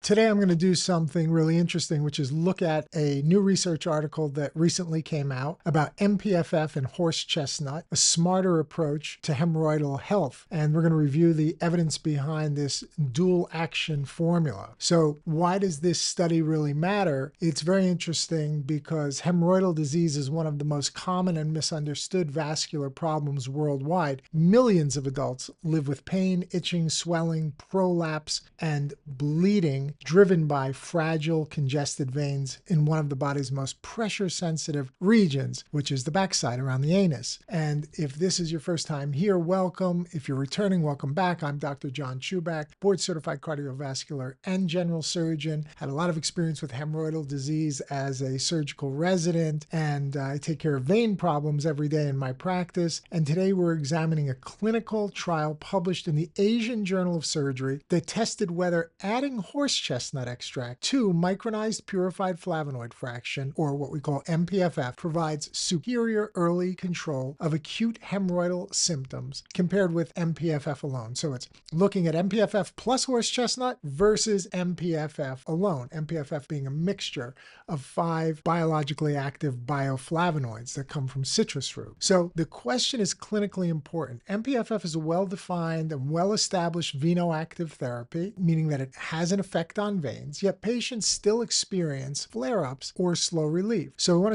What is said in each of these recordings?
Today I'm going to do something really interesting, which is look at a new research article that recently came out about MPFF and horse chestnut, a smarter approach to hemorrhoidal health. And we're going to review the evidence behind this dual action formula. So why does this study really matter? It's very interesting because hemorrhoidal disease is one of the most common and misunderstood vascular problems worldwide. Millions of adults live with pain, itching, swelling, prolapse, and bleeding driven by fragile, congested veins in one of the body's most pressure-sensitive regions, which is the backside around the anus. And if this is your first time here, welcome. If you're returning, welcome back. I'm Dr. John Chuback, board-certified cardiovascular and general surgeon. Had a lot of experience with hemorrhoidal disease as a surgical resident, and I take care of vein problems every day in my practice. And today we're examining a clinical trial published in the Aescin Journal of Surgery that tested whether adding horse chestnut extract to micronized purified flavonoid fraction, or what we call MPFF, provides superior early control of acute hemorrhoidal symptoms compared with MPFF alone. So it's looking at MPFF plus horse chestnut versus MPFF alone, MPFF being a mixture of 5 biologically active bioflavonoids that come from citrus fruit. So the question is clinically important. MPFF is a well-defined and well-established venoactive therapy, meaning that it has an effect on veins, yet patients still experience flare-ups or slow relief. So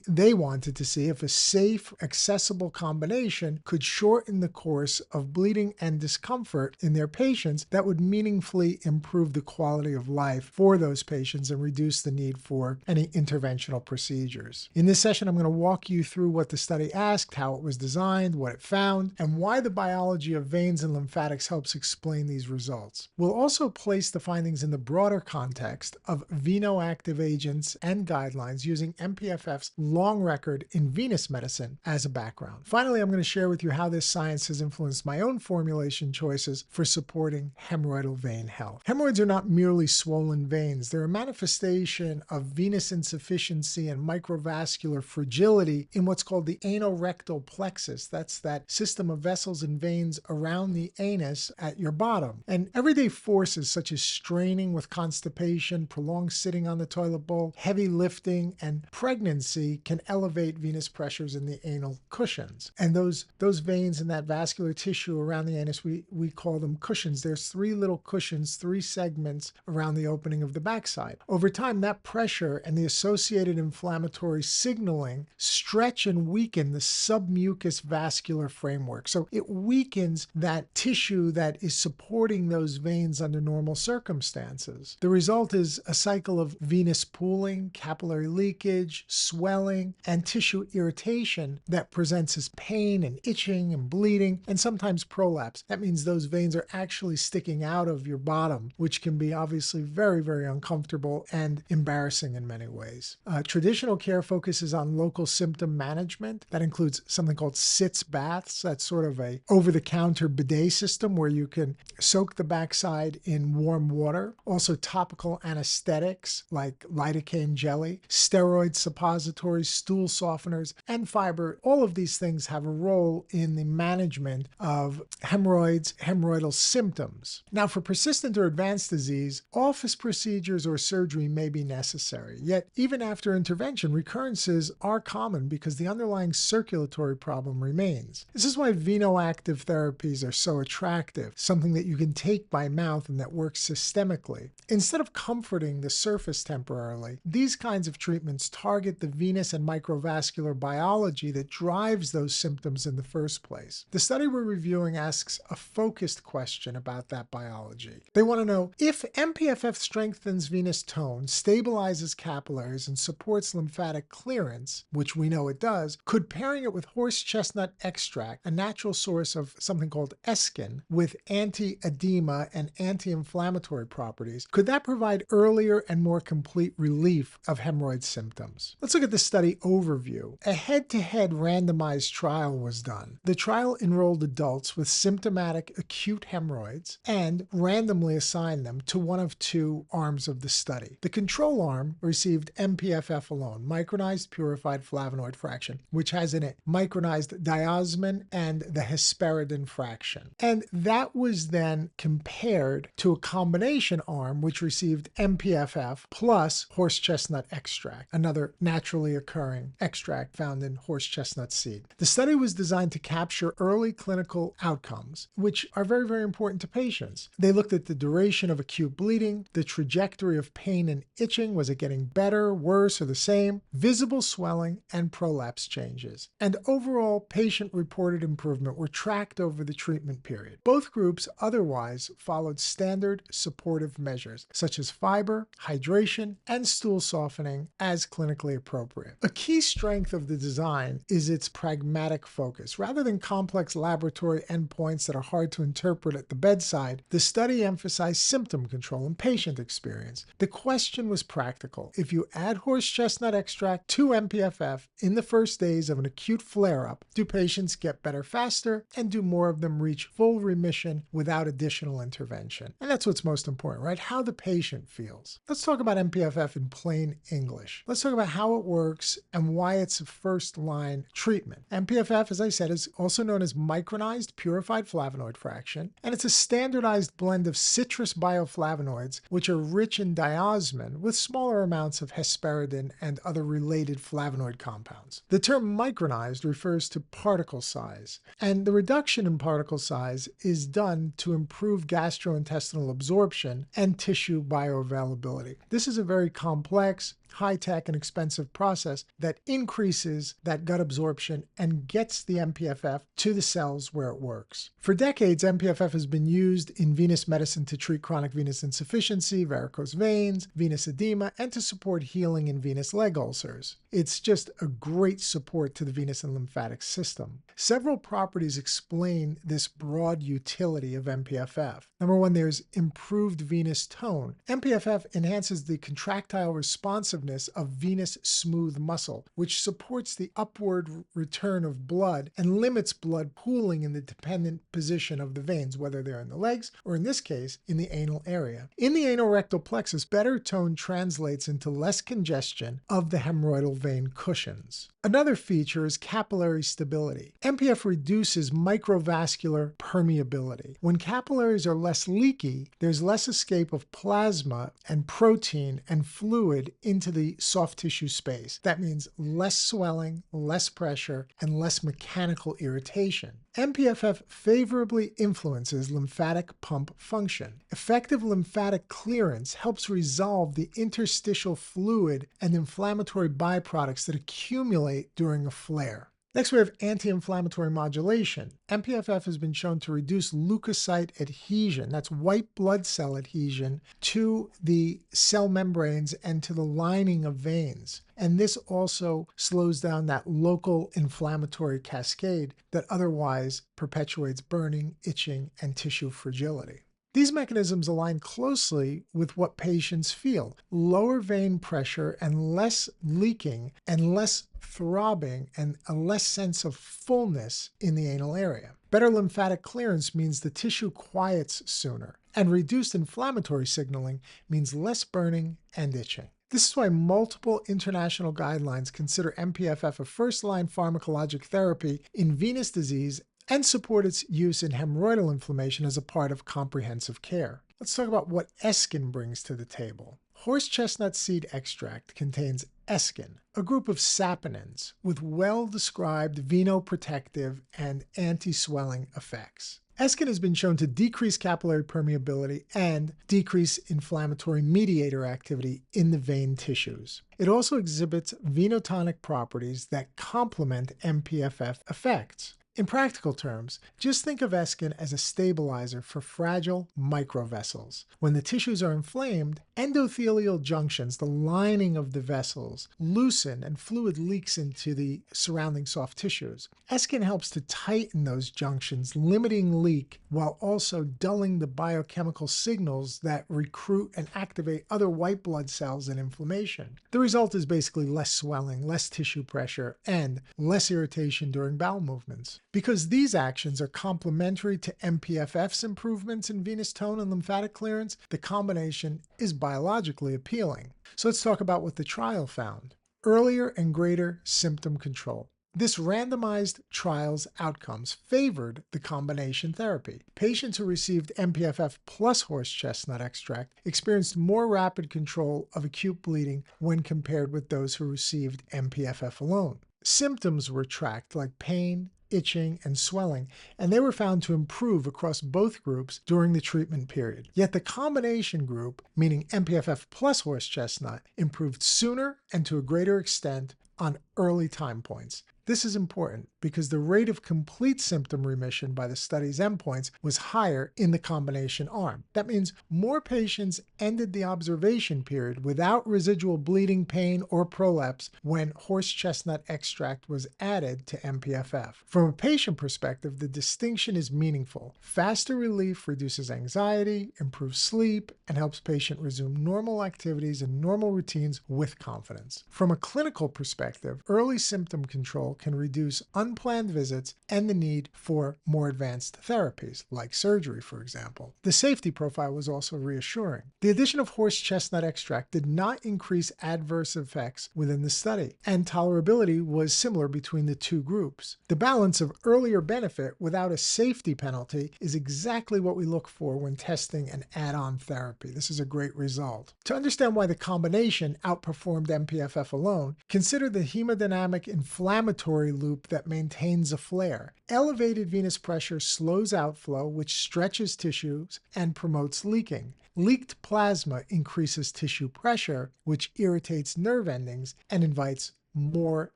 they wanted to see if a safe, accessible combination could shorten the course of bleeding and discomfort in their patients that would meaningfully improve the quality of life for those patients and reduce the need for any interventional procedures. In this session, I'm going to walk you through what the study asked, how it was designed, what it found, and why the biology of veins and lymphatics helps explain these results. We'll also place the findings in the broader context of venoactive agents and guidelines using MPFF's long record in venous medicine as a background. Finally, I'm going to share with you how this science has influenced my own formulation choices for supporting hemorrhoidal vein health. Hemorrhoids are not merely swollen veins. They're a manifestation of venous insufficiency and microvascular fragility in what's called the anorectal plexus. That's that system of vessels and veins around the anus at your bottom. And everyday forces such as straining with constipation, prolonged sitting on the toilet bowl, heavy lifting, and pregnancy can elevate venous pressures in the anal cushions. And those veins in that vascular tissue around the anus, we call them cushions. There's 3 little cushions, 3 segments around the opening of the backside. Over time, that pressure and the associated inflammatory signaling stretch and weaken the submucous vascular framework. So it weakens that tissue that is supporting those veins under normal circumstances. The result is a cycle of venous pooling, capillary leakage, swelling, and tissue irritation that presents as pain and itching and bleeding, and sometimes prolapse. That means those veins are actually sticking out of your bottom, which can be obviously very, very uncomfortable and embarrassing in many ways. Traditional care focuses on local symptom management. That includes something called sitz baths. That's sort of a over-the-counter bidet system where you can soak the backside in warm water. Also topical anesthetics like lidocaine jelly, steroid suppositories, stool softeners, and fiber. All of these things have a role in the management of hemorrhoids, hemorrhoidal symptoms. Now, for persistent or advanced disease, office procedures or surgery may be necessary. Yet, even after intervention, recurrences are common because the underlying circulatory problem remains. This is why venoactive therapies are so attractive, something that you can take by mouth and that works systemically. Instead of comforting the surface temporarily, these kinds of treatments target the venous and microvascular biology that drives those symptoms in the first place. The study we're reviewing asks a focused question about that biology. They want to know if MPFF strengthens venous tone, stabilizes capillaries, and supports lymphatic clearance, which we know it does, could pairing it with horse chestnut extract, a natural source of something called Aescin, with anti-edema and anti-inflammatory properties, could that provide earlier and more complete relief of hemorrhoid symptoms? Let's look at the study overview. A head-to-head randomized trial was done. The trial enrolled adults with symptomatic acute hemorrhoids and randomly assigned them to one of 2 arms of the study. The control arm received MPFF alone, micronized purified flavonoid fraction, which has in it micronized diosmin and the hesperidin fraction. And that was then compared to a combination arm arm, which received MPFF plus horse chestnut extract, another naturally occurring extract found in horse chestnut seed. The study was designed to capture early clinical outcomes, which are very, very important to patients. They looked at the duration of acute bleeding, the trajectory of pain and itching, was it getting better, worse, or the same, visible swelling, and prolapse changes. And overall patient-reported improvement were tracked over the treatment period. Both groups otherwise followed standard supportive measures, such as fiber, hydration, and stool softening as clinically appropriate. A key strength of the design is its pragmatic focus. Rather than complex laboratory endpoints that are hard to interpret at the bedside, the study emphasized symptom control and patient experience. The question was practical. If you add horse chestnut extract to MPFF in the first days of an acute flare-up, do patients get better faster, and do more of them reach full remission without additional intervention? And that's what's most important, right? How the patient feels. Let's talk about MPFF in plain English. Let's talk about how it works and why it's a first-line treatment. MPFF, as I said, is also known as Micronized Purified Flavonoid Fraction, and it's a standardized blend of citrus bioflavonoids, which are rich in diosmin with smaller amounts of hesperidin and other related flavonoid compounds. The term micronized refers to particle size, and the reduction in particle size is done to improve gastrointestinal absorption and tissue bioavailability. This is a very complex, high-tech, and expensive process that increases that gut absorption and gets the MPFF to the cells where it works. For decades, MPFF has been used in venous medicine to treat chronic venous insufficiency, varicose veins, venous edema, and to support healing in venous leg ulcers. It's just a great support to the venous and lymphatic system. Several properties explain this broad utility of MPFF. Number one, there's improved venous tone. MPFF enhances the contractile responsiveness of venous smooth muscle, which supports the upward return of blood and limits blood pooling in the dependent position of the veins, whether they're in the legs or, in this case, in the anal area. In the anal rectal plexus, better tone translates into less congestion of the hemorrhoidal vein cushions. Another feature is capillary stability. MPF reduces microvascular permeability. When capillaries are less leaky, there's less escape of plasma and protein and fluid into the soft tissue space. That means less swelling, less pressure, and less mechanical irritation. MPFF favorably influences lymphatic pump function. Effective lymphatic clearance helps resolve the interstitial fluid and inflammatory byproducts that accumulate during a flare. Next, we have anti-inflammatory modulation. MPFF has been shown to reduce leukocyte adhesion, that's white blood cell adhesion, to the cell membranes and to the lining of veins. And this also slows down that local inflammatory cascade that otherwise perpetuates burning, itching, and tissue fragility. These mechanisms align closely with what patients feel: lower vein pressure and less leaking and less throbbing and a less sense of fullness in the anal area. Better lymphatic clearance means the tissue quiets sooner, and reduced inflammatory signaling means less burning and itching. This is why multiple international guidelines consider MPFF a first-line pharmacologic therapy in venous disease and support its use in hemorrhoidal inflammation as a part of comprehensive care. Let's talk about what Aescin brings to the table. Horse chestnut seed extract contains Aescin, a group of saponins with well-described venoprotective and anti-swelling effects. Aescin has been shown to decrease capillary permeability and decrease inflammatory mediator activity in the vein tissues. It also exhibits venotonic properties that complement MPFF effects. In practical terms, just think of Aescin as a stabilizer for fragile microvessels. When the tissues are inflamed, endothelial junctions, the lining of the vessels, loosen and fluid leaks into the surrounding soft tissues. Aescin helps to tighten those junctions, limiting leak while also dulling the biochemical signals that recruit and activate other white blood cells and inflammation. The result is basically less swelling, less tissue pressure, and less irritation during bowel movements. Because these actions are complementary to MPFF's improvements in venous tone and lymphatic clearance, the combination is biologically appealing. So let's talk about what the trial found. Earlier and greater symptom control. This randomized trial's outcomes favored the combination therapy. Patients who received MPFF plus horse chestnut extract experienced more rapid control of acute bleeding when compared with those who received MPFF alone. Symptoms were tracked like pain, itching, and swelling, and they were found to improve across both groups during the treatment period. Yet the combination group, meaning MPFF plus horse chestnut, improved sooner and to a greater extent on early time points. This is important because the rate of complete symptom remission by the study's endpoints was higher in the combination arm. That means more patients ended the observation period without residual bleeding, pain, or prolapse when horse chestnut extract was added to MPFF. From a patient perspective, the distinction is meaningful. Faster relief reduces anxiety, improves sleep, and helps patient resume normal activities and normal routines with confidence. From a clinical perspective, early symptom control can reduce unplanned visits and the need for more advanced therapies, like surgery, for example. The safety profile was also reassuring. The addition of horse chestnut extract did not increase adverse effects within the study, and tolerability was similar between the two groups. The balance of earlier benefit without a safety penalty is exactly what we look for when testing an add-on therapy. This is a great result. To understand why the combination outperformed MPFF alone, consider the hemodynamic inflammatory loop that maintains a flare. Elevated venous pressure slows outflow, which stretches tissues and promotes leaking. Leaked plasma increases tissue pressure, which irritates nerve endings and invites more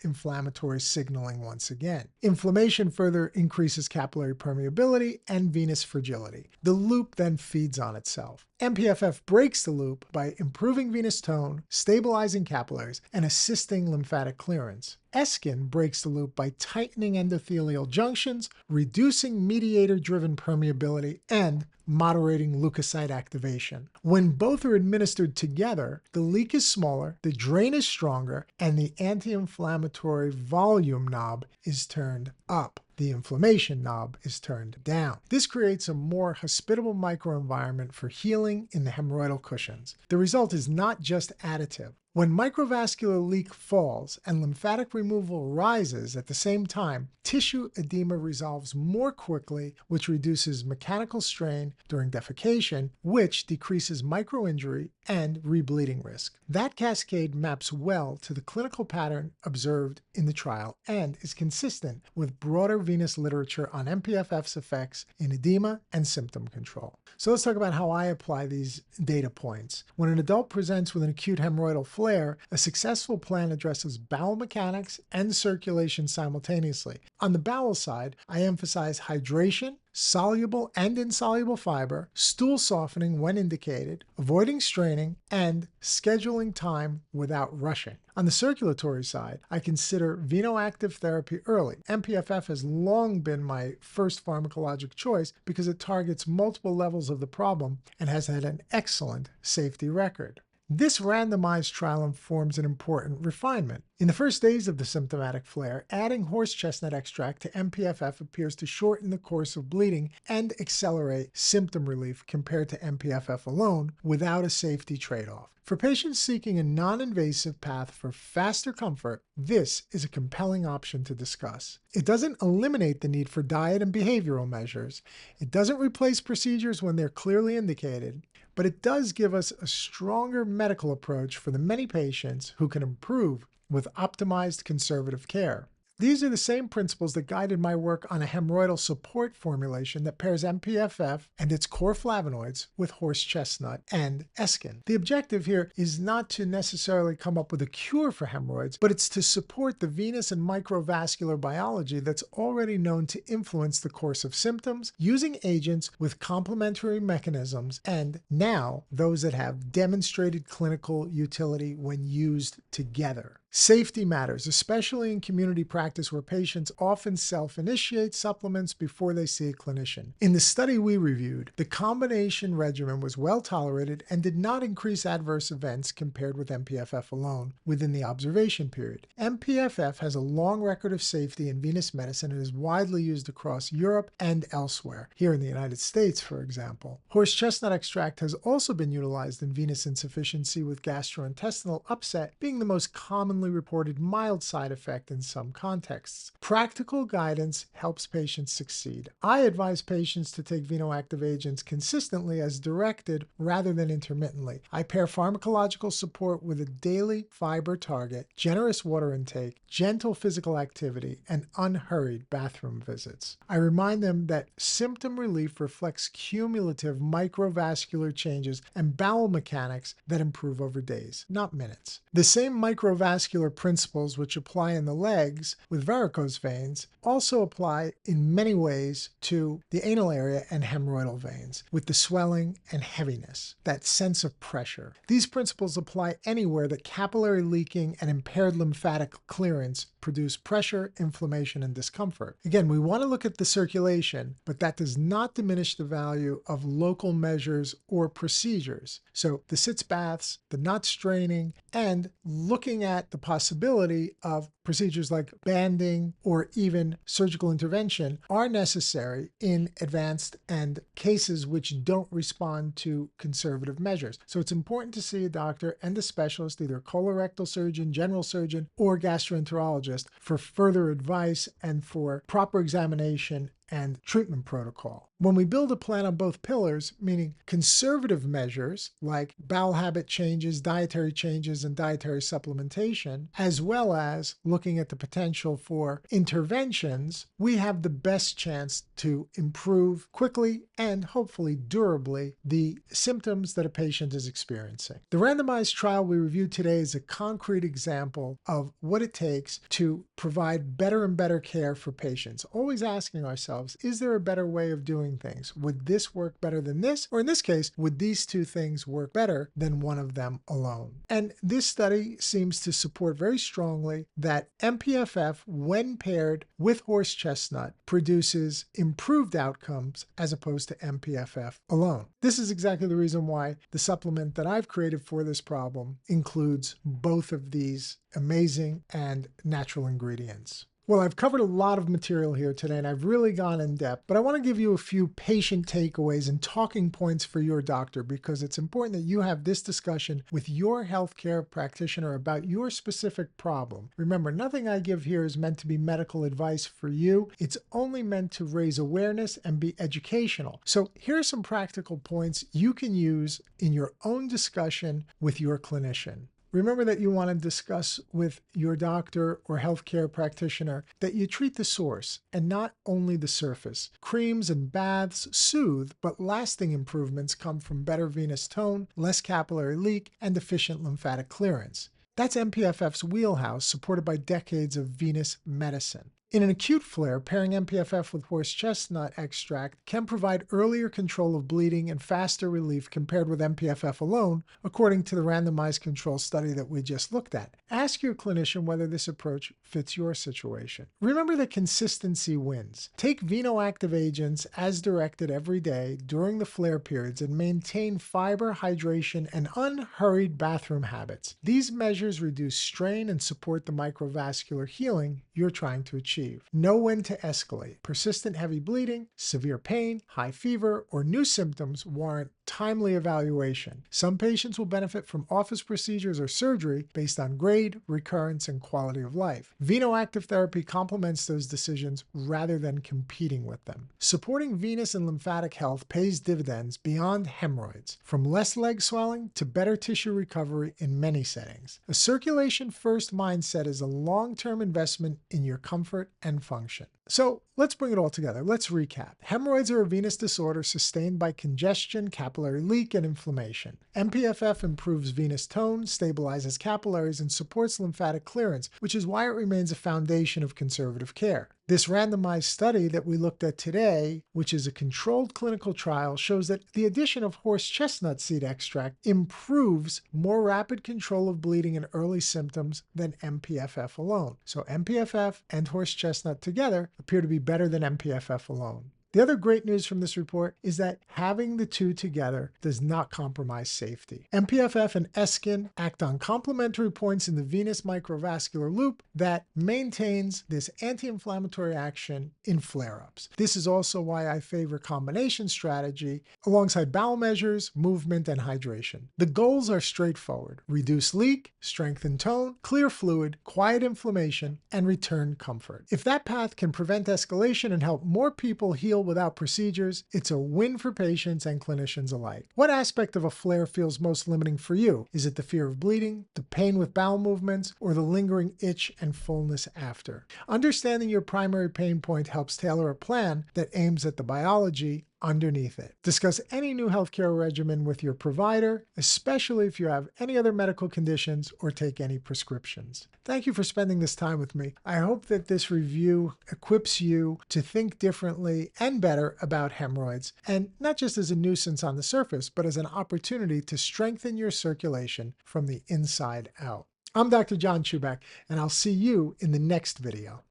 inflammatory signaling once again. Inflammation further increases capillary permeability and venous fragility. The loop then feeds on itself. MPFF breaks the loop by improving venous tone, stabilizing capillaries, and assisting lymphatic clearance. Aescin breaks the loop by tightening endothelial junctions, reducing mediator-driven permeability, and moderating leukocyte activation. When both are administered together, the leak is smaller, the drain is stronger, and the anti-inflammatory volume knob is turned up. The inflammation knob is turned down. This creates a more hospitable microenvironment for healing in the hemorrhoidal cushions. The result is not just additive. When microvascular leak falls and lymphatic removal rises at the same time, tissue edema resolves more quickly, which reduces mechanical strain during defecation, which decreases microinjury and rebleeding risk. That cascade maps well to the clinical pattern observed in the trial and is consistent with broader venous literature on MPFF's effects in edema and symptom control. So let's talk about how I apply these data points. When an adult presents with an acute hemorrhoidal flare, a successful plan addresses bowel mechanics and circulation simultaneously. On the bowel side, I emphasize hydration, soluble and insoluble fiber, stool softening when indicated, avoiding straining, and scheduling time without rushing. On the circulatory side, I consider venoactive therapy early. MPFF has long been my first pharmacologic choice because it targets multiple levels of the problem and has had an excellent safety record. This randomized trial informs an important refinement. In the first days of the symptomatic flare, adding horse chestnut extract to MPFF appears to shorten the course of bleeding and accelerate symptom relief compared to MPFF alone without a safety trade-off. For patients seeking a non-invasive path for faster comfort, this is a compelling option to discuss. It doesn't eliminate the need for diet and behavioral measures. It doesn't replace procedures when they're clearly indicated, but it does give us a stronger medical approach for the many patients who can improve with optimized conservative care. These are the same principles that guided my work on a hemorrhoidal support formulation that pairs MPFF and its core flavonoids with horse chestnut and Aescin. The objective here is not to necessarily come up with a cure for hemorrhoids, but it's to support the venous and microvascular biology that's already known to influence the course of symptoms, using agents with complementary mechanisms, and now those that have demonstrated clinical utility when used together. Safety matters, especially in community practice where patients often self-initiate supplements before they see a clinician. In the study we reviewed, the combination regimen was well tolerated and did not increase adverse events compared with MPFF alone within the observation period. MPFF has a long record of safety in venous medicine and is widely used across Europe and elsewhere, here in the United States, for example. Horse chestnut extract has also been utilized in venous insufficiency, with gastrointestinal upset being the most commonly commonly reported mild side effect in some contexts. Practical guidance helps patients succeed. I advise patients to take venoactive agents consistently as directed rather than intermittently. I pair pharmacological support with a daily fiber target, generous water intake, gentle physical activity, and unhurried bathroom visits. I remind them that symptom relief reflects cumulative microvascular changes and bowel mechanics that improve over days, not minutes. The same microvascular principles which apply in the legs with varicose veins also apply in many ways to the anal area and hemorrhoidal veins, with the swelling and heaviness, that sense of pressure. These principles apply anywhere that capillary leaking and impaired lymphatic clearance produce pressure, inflammation, and discomfort. Again, we want to look at the circulation, but that does not diminish the value of local measures or procedures. So the sitz baths, the not straining, and looking at the possibility of procedures like banding or even surgical intervention are necessary in advanced and cases which don't respond to conservative measures. So it's important to see a doctor and a specialist, either a colorectal surgeon, general surgeon, or gastroenterologist, for further advice and for proper examination and treatment protocol. When we build a plan on both pillars, meaning conservative measures like bowel habit changes, dietary changes, and dietary supplementation, as well as looking at the potential for interventions, we have the best chance to improve quickly and hopefully durably the symptoms that a patient is experiencing. The randomized trial we reviewed today is a concrete example of what it takes to provide better and better care for patients, always asking ourselves, is there a better way of doing things? Would this work better than this? Or in this case, would these two things work better than one of them alone? And this study seems to support very strongly that MPFF, when paired with horse chestnut, produces improved outcomes as opposed to MPFF alone. This is exactly the reason why the supplement that I've created for this problem includes both of these amazing and natural ingredients. Well, I've covered a lot of material here today, and I've really gone in depth, but I want to give you a few patient takeaways and talking points for your doctor, because it's important that you have this discussion with your healthcare practitioner about your specific problem. Remember, nothing I give here is meant to be medical advice for you. It's only meant to raise awareness and be educational. So here are some practical points you can use in your own discussion with your clinician. Remember that you want to discuss with your doctor or healthcare practitioner that you treat the source and not only the surface. Creams and baths soothe, but lasting improvements come from better venous tone, less capillary leak, and efficient lymphatic clearance. That's MPFF's wheelhouse, supported by decades of venous medicine. In an acute flare, pairing MPFF with horse chestnut extract can provide earlier control of bleeding and faster relief compared with MPFF alone, according to the randomized control study that we just looked at. Ask your clinician whether this approach fits your situation. Remember that consistency wins. Take venoactive agents as directed every day during the flare periods and maintain fiber, hydration, and unhurried bathroom habits. These measures reduce strain and support the microvascular healing you're trying to achieve. Know when to escalate. Persistent heavy bleeding, severe pain, high fever, or new symptoms warrant timely evaluation. Some patients will benefit from office procedures or surgery based on grade, recurrence, and quality of life. Venoactive therapy complements those decisions rather than competing with them. Supporting venous and lymphatic health pays dividends beyond hemorrhoids, from less leg swelling to better tissue recovery in many settings. A circulation-first mindset is a long-term investment in your comfort and function. So let's bring it all together. Let's recap. Hemorrhoids are a venous disorder sustained by congestion, capillary leak, and inflammation. MPFF improves venous tone, stabilizes capillaries, and supports lymphatic clearance, which is why it remains a foundation of conservative care. This randomized study that we looked at today, which is a controlled clinical trial, shows that the addition of horse chestnut seed extract improves more rapid control of bleeding and early symptoms than MPFF alone. So MPFF and horse chestnut together appear to be better than MPFF alone. The other great news from this report is that having the two together does not compromise safety. MPFF and Aescin act on complementary points in the venous microvascular loop that maintains this anti-inflammatory action in flare-ups. This is also why I favor combination strategy alongside bowel measures, movement, and hydration. The goals are straightforward: reduce leak, strengthen tone, clear fluid, quiet inflammation, and return comfort. If that path can prevent escalation and help more people heal without procedures, it's a win for patients and clinicians alike. What aspect of a flare feels most limiting for you? Is it the fear of bleeding, the pain with bowel movements, or the lingering itch and fullness after? Understanding your primary pain point helps tailor a plan that aims at the biology underneath it. Discuss any new healthcare regimen with your provider, especially if you have any other medical conditions or take any prescriptions. Thank you for spending this time with me. I hope that this review equips you to think differently and better about hemorrhoids, and not just as a nuisance on the surface, but as an opportunity to strengthen your circulation from the inside out. I'm Dr. John Chuback, and I'll see you in the next video.